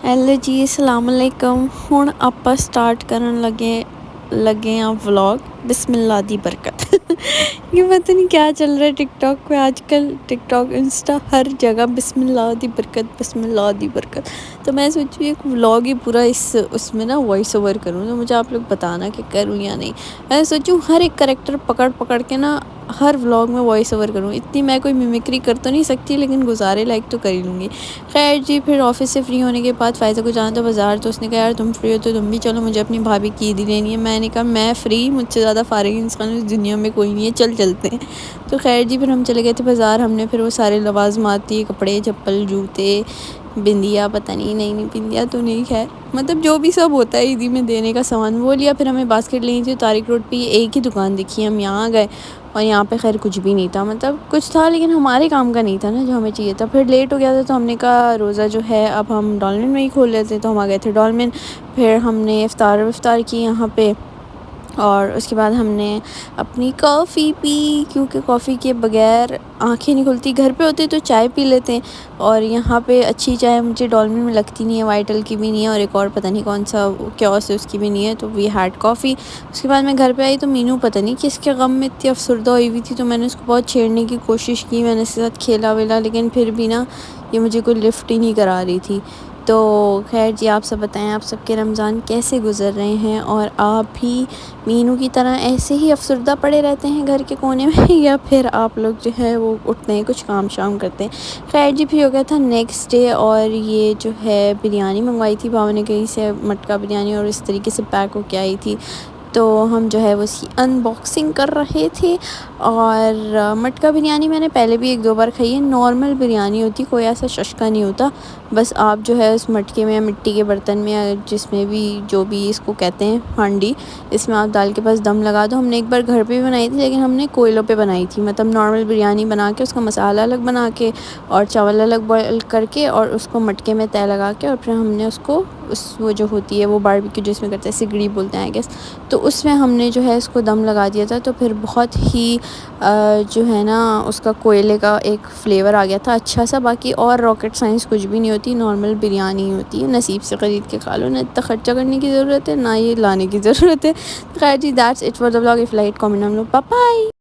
Hello ਜੀ, ਅਸਲਾਮ ਅਲੈਕਮ। ਹੁਣ ਆਪਾਂ ਸਟਾਰਟ ਕਰਨ लगे हैं व्लॉग। बिस्मिल्लाह दी बरकत। ये पता नहीं क्या चल रहा है टिकटॉक पे आजकल, टिकटॉक इंस्टा हर जगह बिस्मिल्लाह दी बरकत, बिस्मिल्लाह दी बरकत। तो मैं सोचूँ एक व्लॉग ही पूरा उसमें ना वॉइस ओवर करूँ, तो मुझे आप लोग बताना कि करूँ या नहीं। मैं सोचूँ हर एक करेक्टर पकड़ पकड़ के ना हर व्लॉग में वॉइस ओवर करूँ। इतनी मैं कोई मिमिक्री कर तो नहीं सकती, लेकिन गुजारे लाइक तो कर ही लूँगी। खैर जी, फिर ऑफिस से फ्री होने के बाद फ़ायदा को जाना था बाज़ार, तो उसने कहा यार तुम फ्री हो तो तुम भी चलो, मुझे अपनी भाभी की ईदी लेनी है। मैंने कहा मैं फ्री, मुझसे ज़्यादा फारिग इंसान इस दुनिया में कोई नहीं है, चलते हैं। तो खैर जी, फिर हम चले गए थे बाज़ार। हमने फिर वो सारे लवाज़मात दिए, कपड़े, चप्पल, जूते, बिंदिया, पता नहीं, नहीं बिंदिया तो नहीं, खैर मतलब जो भी सब होता है ईदी में देने का सामान वो लिया। फिर हमें बास्केट लेनी थी। तारिक रोड पे एक ही दुकान दिखी, हम यहाँ गए और यहाँ पे खैर कुछ भी नहीं था, मतलब कुछ था लेकिन हमारे काम का नहीं था ना जो हमें चाहिए था। फिर लेट हो गया था तो हमने कहा रोज़ा जो है अब हम डॉलमिन में ही खोल लेते, तो हम आ गए थे डॉलमिन। फिर हमने इफ्तार की यहाँ पे, और उसके बाद हमने अपनी कॉफ़ी पी, क्योंकि कॉफ़ी के बगैर आंखें नहीं खुलती। घर पे होते तो चाय पी लेते हैं, और यहाँ पे अच्छी चाय मुझे डॉलमिन में लगती नहीं है, वाइटल की भी नहीं है, और एक और पता नहीं कौन सा क्योस है उसकी भी नहीं है। तो वी हैड कॉफ़ी। उसके बाद मैं घर पे आई तो मीनू पता नहीं किसके गम में इतनी अफसरदा हुई हुई थी, तो मैंने उसको बहुत छेड़ने की कोशिश की, मैंने उसके साथ खेला वेला, लेकिन फिर भी ना ये मुझे कोई लिफ्ट ही नहीं करा रही थी। तो खैर जी, आप सब बताएं आप सबके रमज़ान कैसे गुज़र रहे हैं, और आप भी मीनू की तरह ऐसे ही अफसरदा पड़े रहते हैं घर के कोने में या फिर आप लोग जो है वो उठते हैं, कुछ काम शाम करते हैं। खैर जी, फिर हो गया था नेक्स्ट डे, और ये जो है बिरयानी मंगवाई थी भाव ने कहीं से, मटका बिरयानी, और इस तरीके से पैक होके आई थी। तो हम जो है वो उसकी अनबॉक्सिंग कर रहे थे। और मटका बिरयानी मैंने पहले भी एक दो बार खाई है। नॉर्मल बिरयानी होती, कोई ऐसा शशका नहीं होता। बस आप जो है उस मटके में या मिट्टी के बर्तन में या जिसमें भी, जो भी इसको कहते हैं, हांडी, इसमें आप दाल के पास दम लगा दो। हमने एक बार घर पे भी बनाई थी, लेकिन हमने कोयलों पे बनाई थी, मतलब नॉर्मल बिरयानी बना के उसका मसाला अलग बना के और चावल अलग बॉयल करके और उसको मटके में तय लगा के, और फिर हमने उसको वो जो होती है वो बारबेक्यू जिसमें करते हैं, सिगड़ी बोलते हैं आई गेस, तो उसमें हमने जो है इसको दम लगा दिया था। तो फिर बहुत ही जो है ना उसका कोयले का एक फ्लेवर आ गया था अच्छा सा। बाकी और रॉकेट साइंस कुछ भी नहीं होती, नॉर्मल बिरयानी होती है, नसीब से ख़रीद के खा लो, ना इतना ख़र्चा करने की ज़रूरत है ना ये लाने की ज़रूरत है। खैर जी, that's it for the vlog. If like comment हम लोग, बाय बाय।